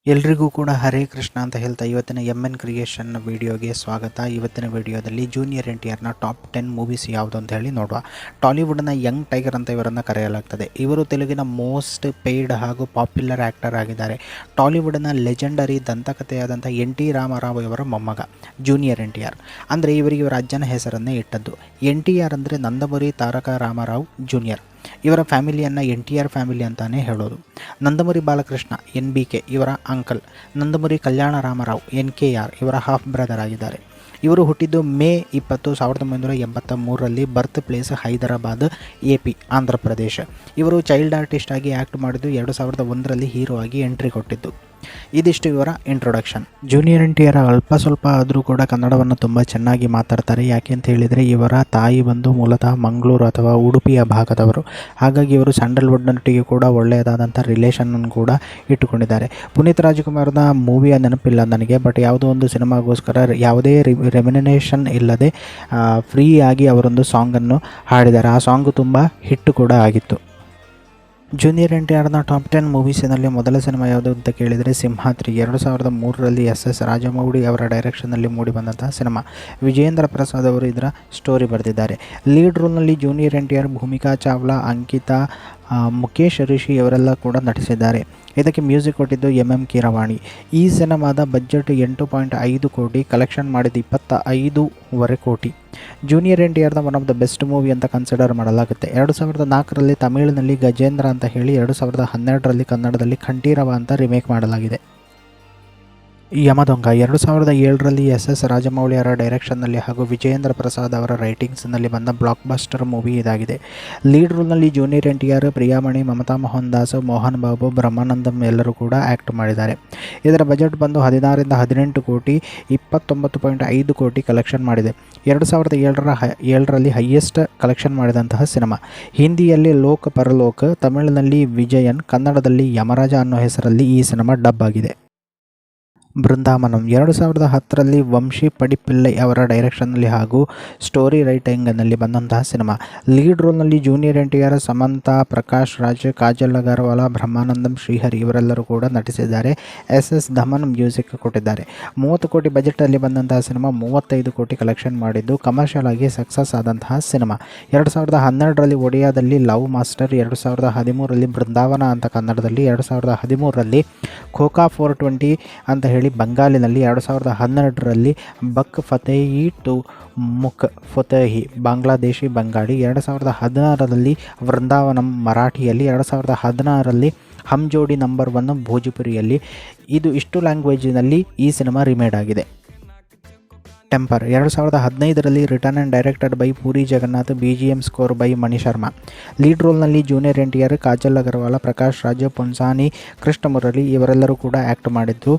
ಎಲ್ರಿಗೂ ಕೂಡ ಹರೇ ಕೃಷ್ಣ ಅಂತ ಹೇಳ್ತಾ ಇವತ್ತಿನ ಎನ್ ಕ್ರಿಯೇಷನ್ ವಿಡಿಯೋಗೆ ಸ್ವಾಗತ. ಇವತ್ತಿನ ವಿಡಿಯೋದಲ್ಲಿ ಜೂನಿಯರ್ NTRನ ಟಾಪ್ 10 ಮೂವೀಸ್ ಯಾವುದು ಅಂತ ಹೇಳಿ ನೋಡುವ. ಟಾಲಿವುಡ್ನ ಯಂಗ್ ಟೈಗರ್ ಅಂತ ಇವರನ್ನು ಕರೆಯಲಾಗ್ತದೆ. ಇವರು ತೆಲುಗಿನ ಮೋಸ್ಟ್ ಪೇಯ್ಡ್ ಹಾಗೂ ಪಾಪ್ಯುಲರ್ ಆ್ಯಕ್ಟರ್ ಆಗಿದ್ದಾರೆ. ಟಾಲಿವುಡ್ನ ಲೆಜೆಂಡರಿ ದಂತಕಥೆಯಾದಂಥ NT ರಾಮಾರಾವ್ ಇವರ ಮೊಮ್ಮಗ ಜೂನಿಯರ್ NTR. ಅಂದರೆ ಇವರಿಗೆ ಇವರ ಅಜ್ಜನ ಹೆಸರನ್ನೇ ಇಟ್ಟದ್ದು. NTR ಅಂದರೆ ನಂದಮುರಿ ತಾರಕ ರಾಮಾರಾವ್ ಜೂನಿಯರ್. ಇವರ ಫ್ಯಾಮಿಲಿಯನ್ನು NTR ಫ್ಯಾಮಿಲಿ ಅಂತಾನೆ ಹೇಳೋದು. ನಂದಮುರಿ ಬಾಲಕೃಷ್ಣ NBK ಇವರ ಅಂಕಲ್, ನಂದಮುರಿ ಕಲ್ಯಾಣ ರಾಮರಾವ್ NKR ಇವರ ಹಾಫ್ ಬ್ರದರ್ ಆಗಿದ್ದಾರೆ. ಇವರು ಹುಟ್ಟಿದ್ದು ಮೇ 20, 1983ರಲ್ಲಿ. Birth place Hyderabad, AP Andhra Pradesh. ಇವರು ಚೈಲ್ಡ್ ಆರ್ಟಿಸ್ಟ್ ಆಗಿ ಆ್ಯಕ್ಟ್ ಮಾಡಿದ್ದು 2001ರಲ್ಲಿ ಹೀರೋ ಆಗಿ ಎಂಟ್ರಿ ಕೊಟ್ಟಿದ್ದು. ಇದಿಷ್ಟು ಇವರ ಇಂಟ್ರೊಡಕ್ಷನ್. ಜೂನಿಯರ್ NTR ಅಲ್ಪ ಸ್ವಲ್ಪ ಆದರೂ ಕೂಡ ಕನ್ನಡವನ್ನು ತುಂಬ ಚೆನ್ನಾಗಿ ಮಾತಾಡ್ತಾರೆ. ಯಾಕೆ ಅಂತ ಹೇಳಿದರೆ ಇವರ ತಾಯಿ ಬಂದು ಮೂಲತಃ ಮಂಗಳೂರು ಅಥವಾ ಉಡುಪಿಯ ಭಾಗದವರು. ಹಾಗಾಗಿ ಇವರು ಸ್ಯಾಂಡಲ್ವುಡ್ನೊಟ್ಟಿಗೆ ಕೂಡ ಒಳ್ಳೆಯದಾದಂಥ ರಿಲೇಷನನ್ನು ಕೂಡ ಇಟ್ಟುಕೊಂಡಿದ್ದಾರೆ. ಪುನೀತ್ ರಾಜ್ಕುಮಾರ್ನ ಮೂವಿಯ ನೆನಪಿಲ್ಲ ನನಗೆ, ಬಟ್ ಯಾವುದೋ ಒಂದು ಸಿನಿಮಾಗೋಸ್ಕರ ಯಾವುದೇ ರೆಮ್ಯುನರೇಷನ್ ಇಲ್ಲದೆ ಫ್ರೀಯಾಗಿ ಅವರೊಂದು ಸಾಂಗನ್ನು ಹಾಡಿದ್ದಾರೆ. ಆ ಸಾಂಗು ತುಂಬ ಹಿಟ್ಟು ಕೂಡ ಆಗಿತ್ತು. ಜೂನಿಯರ್ NTRನ ಟಾಪ್ 10 ಮೂವೀಸಿನಲ್ಲಿ ಮೊದಲ ಸಿನಿಮಾ ಯಾವುದು ಅಂತ ಕೇಳಿದರೆ ಸಿಂಹಾದ್ರಿ. 2003ರಲ್ಲಿ SS ರಾಜಮೌಳಿ ಅವರ ಡೈರೆಕ್ಷನ್ನಲ್ಲಿ ಮೂಡಿಬಂದಂತಹ ಸಿನಿಮಾ. ವಿಜೇಂದ್ರ ಪ್ರಸಾದ್ ಅವರು ಇದರ ಸ್ಟೋರಿ ಬರೆದಿದ್ದಾರೆ. ಲೀಡ್ ರೋಲ್ನಲ್ಲಿ ಜೂನಿಯರ್ NTR, ಭೂಮಿಕಾ ಚಾವ್ಲಾ, ಅಂಕಿತಾ, ಮುಖೇಶ್ ರಿಷಿ ಇವರೆಲ್ಲ ಕೂಡ ನಟಿಸಿದ್ದಾರೆ. ಇದಕ್ಕೆ ಮ್ಯೂಸಿಕ್ ಕೊಟ್ಟಿದ್ದು MM ಕೀರವಾಣಿ. ಈ ಸಿನಿಮಾದ ಬಜೆಟ್ 8.5 ಕೋಟಿ, ಕಲೆಕ್ಷನ್ ಮಾಡಿದ್ದು 25.5 ಕೋಟಿ. ಜೂನಿಯರ್ NTRನ one of the best movie ಅಂತ ಕನ್ಸಿಡರ್ ಮಾಡಲಾಗುತ್ತೆ. 2004ರಲ್ಲಿ ತಮಿಳಿನಲ್ಲಿ ಗಜೇಂದ್ರ ಅಂತ ಹೇಳಿ, 2012ರಲ್ಲಿ ಕನ್ನಡದಲ್ಲಿ ಖಂಡೀರವ ಅಂತ ರಿಮೇಕ್ ಮಾಡಲಾಗಿದೆ. ಯಮದೊಂಗ 2007ರಲ್ಲಿ SS ರಾಜಮೌಳಿ ಅವರ ಡೈರೆಕ್ಷನ್ನಲ್ಲಿ ಹಾಗೂ ವಿಜಯೇಂದ್ರ ಪ್ರಸಾದ್ ಅವರ ರೈಟಿಂಗ್ಸ್ನಲ್ಲಿ ಬಂದ ಬ್ಲಾಕ್ ಬಸ್ಟರ್ ಮೂವಿ ಇದಾಗಿದೆ. ಲೀಡ್ ರೋಲ್ನಲ್ಲಿ ಜೂನಿಯರ್ NTR, ಪ್ರಿಯಾಮಣಿ, ಮಮತಾ ಮೋಹನ್ ದಾಸ್, ಮೋಹನ್ ಬಾಬು, ಬ್ರಹ್ಮಾನಂದಂ ಎಲ್ಲರೂ ಕೂಡ ಆ್ಯಕ್ಟ್ ಮಾಡಿದ್ದಾರೆ. ಇದರ ಬಜೆಟ್ ಬಂದು 16ರಿಂದ 18 ಕೋಟಿ, 29.5 ಕೋಟಿ ಕಲೆಕ್ಷನ್ ಮಾಡಿದೆ. 2007ರಲ್ಲಿ ಹೈಯೆಸ್ಟ್ ಕಲೆಕ್ಷನ್ ಮಾಡಿದಂತಹ ಸಿನಿಮಾ. ಹಿಂದಿಯಲ್ಲಿ ಲೋಕ್ ಪರಲೋಕ್, ತಮಿಳಿನಲ್ಲಿ ವಿಜಯನ್, ಕನ್ನಡದಲ್ಲಿ ಯಮರಾಜ ಅನ್ನೋ ಹೆಸರಲ್ಲಿ ಈ ಸಿನಿಮಾ ಡಬ್ ಆಗಿದೆ. ಬೃಂದಾವನಂ 2010ರಲ್ಲಿ ವಂಶಿ ಪಡಿಪಿಲ್ಲೈ ಅವರ ಡೈರೆಕ್ಷನ್ನಲ್ಲಿ ಹಾಗೂ ಸ್ಟೋರಿ ರೈಟಿಂಗ್ನಲ್ಲಿ ಬಂದಂತಹ ಸಿನಿಮಾ. ಲೀಡ್ ರೋಲ್ನಲ್ಲಿ ಜೂನಿಯರ್ NTR, ಸಮಂತಾ, ಪ್ರಕಾಶ್ ರಾಜ್, ಕಾಜಲ್ ಅಗರ್ವಾಲ್, ಬ್ರಹ್ಮಾನಂದಂ, ಶ್ರೀಹರಿ ಇವರೆಲ್ಲರೂ ಕೂಡ ನಟಿಸಿದ್ದಾರೆ. SS ಧಮನ್ ಮ್ಯೂಸಿಕ್ ಕೊಟ್ಟಿದ್ದಾರೆ. 30 ಕೋಟಿ ಬಜೆಟಲ್ಲಿ ಬಂದಂತಹ ಸಿನಿಮಾ 35 ಕೋಟಿ ಕಲೆಕ್ಷನ್ ಮಾಡಿದ್ದು ಕಮರ್ಷಿಯಲ್ ಆಗಿ ಸಕ್ಸಸ್ ಆದಂತಹ ಸಿನಿಮಾ. 2012ರಲ್ಲಿ ಒಡಿಯಾದಲ್ಲಿ ಲವ್ ಮಾಸ್ಟರ್, 2013ರಲ್ಲಿ ಬೃಂದಾವನ ಅಂತ ಕನ್ನಡದಲ್ಲಿ, 2013ರಲ್ಲಿ ಖೋಖಾ 420 ಅಂತ ಹೇಳಿ ಬಂಗಾಲಿನಲ್ಲಿ, 2012ರಲ್ಲಿ ಬಕ್ ಫತೇಹಿ ಟು ಮುಕ್ ಫತೇಹಿ ಬಾಂಗ್ಲಾದೇಶಿ ಬಂಗಾಳಿ, 2016ರಲ್ಲಿ ವೃಂದಾವನಂ ಮರಾಠಿಯಲ್ಲಿ, 2016ರಲ್ಲಿ ಹಮ್ ಜೋಡಿ ನಂಬರ್ 1 ಭೋಜಪುರಿಯಲ್ಲಿ. ಇಷ್ಟು ಲ್ಯಾಂಗ್ವೇಜಿನಲ್ಲಿ ಈ ಸಿನಿಮಾ ರಿಮೇಡ್ ಆಗಿದೆ. ಟೆಂಪರ್ 2015ರಲ್ಲಿ written and directed by Puri Jagannath, BGM score by Mani Sharma. Lead ರೋಲ್ನಲ್ಲಿ ಜೂನಿಯರ್ NTR, ಕಾಜಲ್ ಅಗರ್ವಾಲ್, ಪ್ರಕಾಶ್ ರಾಜ್, ಪೊನ್ಸಾನಿ, ಕೃಷ್ಣ ಮುರಳಿ ಇವರೆಲ್ಲರೂ ಕೂಡ ಆ್ಯಕ್ಟ್ ಮಾಡಿದ್ದು.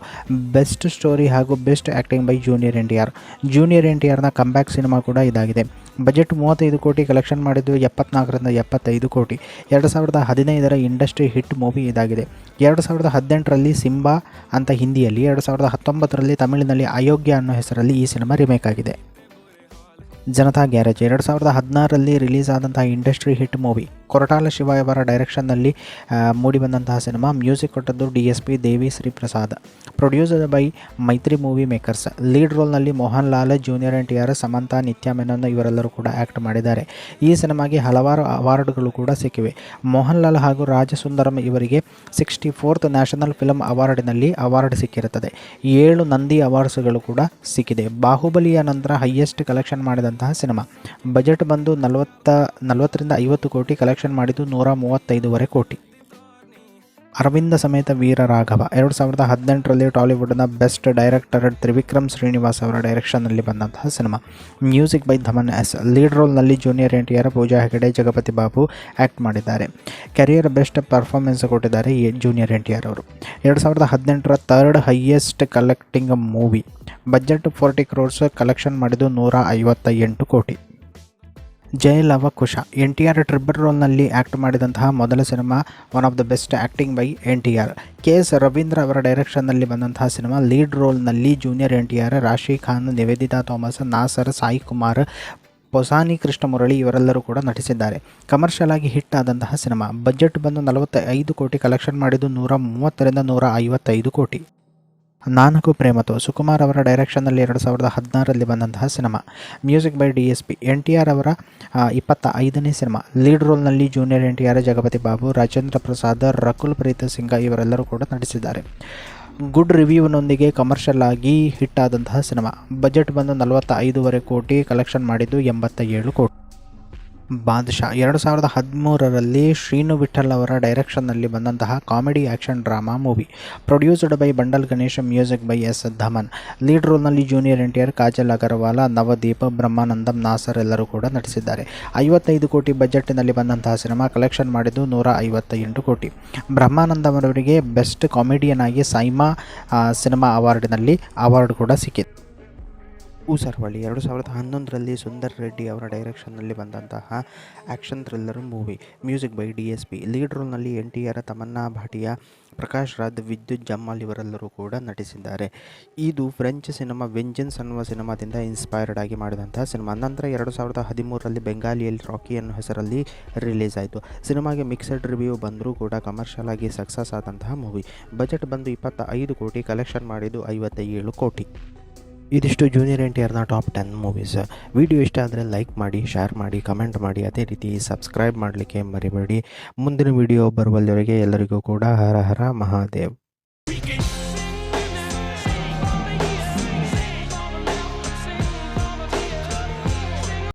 ಬೆಸ್ಟ್ ಸ್ಟೋರಿ ಹಾಗೂ best acting by junior NTR. Junior NTRನ ಕಂಬ್ಯಾಕ್ ಸಿನಿಮಾ ಕೂಡ ಇದಾಗಿದೆ. ಬಜೆಟ್ 35 ಕೋಟಿ, ಕಲೆಕ್ಷನ್ ಮಾಡಿದ್ದು 74ರಿಂದ 75 ಕೋಟಿ. 2015ರ ಇಂಡಸ್ಟ್ರಿ ಹಿಟ್ ಮೂವಿ ಇದಾಗಿದೆ. 2018ರಲ್ಲಿ ಸಿಂಬಾ ಅಂತ ಹಿಂದಿಯಲ್ಲಿ, 2019ರಲ್ಲಿ ತಮಿಳಿನಲ್ಲಿ ಅಯೋಗ್ಯ ಅನ್ನೋ ಹೆಸರಲ್ಲಿ ಈ ಸಿನಿಮಾ ರಿಮೇಕ್ ಆಗಿದೆ. ಜನತಾ ಗ್ಯಾರೇಜ್ 2016ರಲ್ಲಿ ರಿಲೀಸ್ ಆದಂತಹ industry hit movie. Koratala Siva ಅವರ ಡೈರೆಕ್ಷನ್ನಲ್ಲಿ ಮೂಡಿಬಂದಂತಹ ಸಿನಿಮಾ. ಮ್ಯೂಸಿಕ್ ಕೊಟ್ಟದ್ದು DSP Devi Sri Prasad. Producer by Mythri movie makers. Lead ರೋಲ್ನಲ್ಲಿ ಮೋಹನ್ ಲಾಲ್, ಜೂನಿಯರ್ NTR, ಸಮಂತಾ, ನಿತ್ಯ ಮೆನನ್ ಇವರೆಲ್ಲರೂ ಕೂಡ ಆ್ಯಕ್ಟ್ ಮಾಡಿದ್ದಾರೆ. ಈ ಸಿನಿಮಾಗೆ ಹಲವಾರು ಅವಾರ್ಡ್ಗಳು ಕೂಡ ಸಿಕ್ಕಿವೆ. ಮೋಹನ್ ಲಾಲ್ ಹಾಗೂ ರಾಜಸುಂದರಂ ಇವರಿಗೆ 64th ನ್ಯಾಷನಲ್ ಫಿಲ್ಮ್ ಅವಾರ್ಡಿನಲ್ಲಿ ಅವಾರ್ಡ್ ಸಿಕ್ಕಿರುತ್ತದೆ. 7 ನಂದಿ ಅವಾರ್ಡ್ಸ್ಗಳು ಕೂಡ ಸಿಕ್ಕಿದೆ. ಬಾಹುಬಲಿಯ ನಂತರ ಹೈಯೆಸ್ಟ್ ಕಲೆಕ್ಷನ್ ಮಾಡಿದಂತಹ ಸಿನಿಮಾ. ಬಜೆಟ್ ಬಂದು 40ರಿಂದ 50 ಕೋಟಿ, ಕಲೆಕ್ಷನ್ ಮಾಡಿದ್ದು 135 ಕೋಟಿ. ಅರವಿಂದ ಸಮೇತ ವೀರ ರಾಘವ 2018ರಲ್ಲಿ ಟಾಲಿವುಡ್ನ ಬೆಸ್ಟ್ ಡೈರೆಕ್ಟರ್ ತ್ರಿವಿಕ್ರಮ್ ಶ್ರೀನಿವಾಸ್ ಅವರ ಡೈರೆಕ್ಷನ್ನಲ್ಲಿ ಬಂದಂತಹ cinema. Music by Thaman S. Lead ರೋಲ್ನಲ್ಲಿ junior NTR, Pooja Hegde, Jagapathi Babu act ಮಾಡಿದ್ದಾರೆ. ಕೆರಿಯರ್ ಬೆಸ್ಟ್ ಪರ್ಫಾರ್ಮೆನ್ಸ್ ಕೊಟ್ಟಿದ್ದಾರೆ ಜೂನಿಯರ್ NTR ಅವರು. 2018ರ third highest collecting movie. Budget 40 crores, collection ಮಾಡಿದ್ದು 158 ಕೋಟಿ. ಜಯ ಲವ ಕುಶ NTR ಟ್ರಿಬಲ್ ರೋಲ್ನಲ್ಲಿ ಆ್ಯಕ್ಟ್ ಮಾಡಿದಂತಹ ಮೊದಲ cinema. One of the best acting by NTR. KS Ravindra ಅವರ ಡೈರೆಕ್ಷನ್ನಲ್ಲಿ ಬಂದಂತಹ ಸಿನಿಮಾ. ಲೀಡ್ ರೋಲ್ನಲ್ಲಿ ಜೂನಿಯರ್ NTR, ರಾಶಿ ಖಾನ್, ನಿವೇದಿತಾ ಥಾಮಸ್, ನಾಸರ್, ಸಾಯಿ ಕುಮಾರ್, ಪೊಸಾನಿ ಕೃಷ್ಣಮುರಳಿ ಇವರೆಲ್ಲರೂ ಕೂಡ ನಟಿಸಿದ್ದಾರೆ. ಕಮರ್ಷಿಯಲ್ ಆಗಿ ಹಿಟ್ ಆದಂತಹ ಸಿನಿಮಾ. ಬಜೆಟ್ ಬಂದು 45 ಕೋಟಿ ಕಲೆಕ್ಷನ್ ಮಾಡಿದ್ದು 130ರಿಂದ 155 ಕೋಟಿ. ನಾನಕು ಪ್ರೇಮತು ಸುಕುಮಾರ್ ಅವರ ಡೈರೆಕ್ಷನ್ನಲ್ಲಿ 2016ರಲ್ಲಿ ಬಂದಂತಹ cinema. Music by DSP. NTR ಅವರ 25ನೇ ಸಿನಿಮಾ. ಲೀಡ್ ರೋಲ್ನಲ್ಲಿ ಜೂನಿಯರ್ NTR, ಜಗಪತಿ ಬಾಬು, ರಾಜೇಂದ್ರ ಪ್ರಸಾದ್, ರಕುಲ್ ಪ್ರೀತ್ ಸಿಂಗ್ ಇವರೆಲ್ಲರೂ ಕೂಡ ನಟಿಸಿದ್ದಾರೆ. ಗುಡ್ ರಿವ್ಯೂನೊಂದಿಗೆ ಕಮರ್ಷಿಯಲ್ ಆಗಿ ಹಿಟ್ ಆದಂತಹ ಸಿನಿಮಾ. ಬಜೆಟ್ ಬಂದು 45 ಕೋಟಿ ಕಲೆಕ್ಷನ್ ಮಾಡಿದ್ದು 87 ಕೋಟಿ. ಬಾದ್ಶಾ 2013ರಲ್ಲಿ ಶ್ರೀನು ವಿಠಲ್ ಅವರ ಡೈರೆಕ್ಷನ್ನಲ್ಲಿ ಬಂದಂತಹ comedy action drama movie. Produced by Bandla Ganesh, music by S. Thaman. Lead ರೋಲ್ನಲ್ಲಿ ಜೂನಿಯರ್ NTR, ಕಾಜಲ್ ಅಗರ್ವಾಲ್, ನವದೀಪ್, ಬ್ರಹ್ಮಾನಂದಂ, ನಾಸರ್ ಎಲ್ಲರೂ ಕೂಡ ನಟಿಸಿದ್ದಾರೆ. 55 ಕೋಟಿ ಬಜೆಟ್ನಲ್ಲಿ ಬಂದಂತಹ ಸಿನಿಮಾ. ಕಲೆಕ್ಷನ್ ಮಾಡಿದ್ದು 158 ಕೋಟಿ. ಬ್ರಹ್ಮಾನಂದಂ ಅವರಿಗೆ ಬೆಸ್ಟ್ ಕಾಮಿಡಿಯನ್ ಆಗಿ ಸೈಮಾ ಸಿನಿಮಾ ಅವಾರ್ಡ್ನಲ್ಲಿ ಅವಾರ್ಡ್ ಕೂಡ ಸಿಕ್ಕಿದೆ. ಊಸರವಳ್ಳಿ 2011ರಲ್ಲಿ ಸುಂದರ್ ರೆಡ್ಡಿ ಅವರ ಡೈರೆಕ್ಷನ್ನಲ್ಲಿ ಬಂದಂತಹ action thriller movie. Music by DSP. Lead ರೋಲ್ನಲ್ಲಿ NTR, ತಮನ್ನಾ ಭಾಟಿಯಾ, ಪ್ರಕಾಶ್ ರಾಜ್, ವಿದ್ಯುತ್ ಜಮ್ಮಾಲ್ ಇವರೆಲ್ಲರೂ ಕೂಡ ನಟಿಸಿದ್ದಾರೆ. ಇದು ಫ್ರೆಂಚ್ ಸಿನಿಮಾ ವೆಂಜನ್ಸ್ ಅನ್ನುವ ಸಿನಿಮಾದಿಂದ ಇನ್ಸ್ಪೈರ್ಡ್ ಆಗಿ ಮಾಡಿದಂತಹ ಸಿನಿಮಾ. ನಂತರ 2013ರಲ್ಲಿ ಬೆಂಗಾಲಿಯಲ್ಲಿ ರಾಕಿ ಅನ್ನೋ ಹೆಸರಲ್ಲಿ ರಿಲೀಸ್ ಆಯಿತು. ಸಿನಿಮಾಗೆ ಮಿಕ್ಸೆಡ್ ರಿವ್ಯೂ ಬಂದರೂ ಕೂಡ ಕಮರ್ಷಿಯಲ್ ಆಗಿ ಸಕ್ಸಸ್ ಆದಂತಹ ಮೂವಿ. ಬಜೆಟ್ ಬಂದು 25 ಕೋಟಿ, ಕಲೆಕ್ಷನ್ ಮಾಡಿದ್ದು 57 ಕೋಟಿ. ಇದಿಷ್ಟು ಜೂನಿಯರ್ NTRನ ಟಾಪ್ 10 ಮೂವೀಸ್. ವಿಡಿಯೋ ಇಷ್ಟ ಆದರೆ ಲೈಕ್ ಮಾಡಿ, ಶೇರ್ ಮಾಡಿ, ಕಮೆಂಟ್ ಮಾಡಿ, ಅದೇ ರೀತಿ ಸಬ್ಸ್ಕ್ರೈಬ್ ಮಾಡಲಿಕ್ಕೆ ಮರಿಬೇಡಿ. ಮುಂದಿನ ವಿಡಿಯೋ ಬರುವಲ್ಲಿವರೆಗೆ ಎಲ್ಲರಿಗೂ ಕೂಡ ಹರ ಹರ ಮಹಾದೇವ್.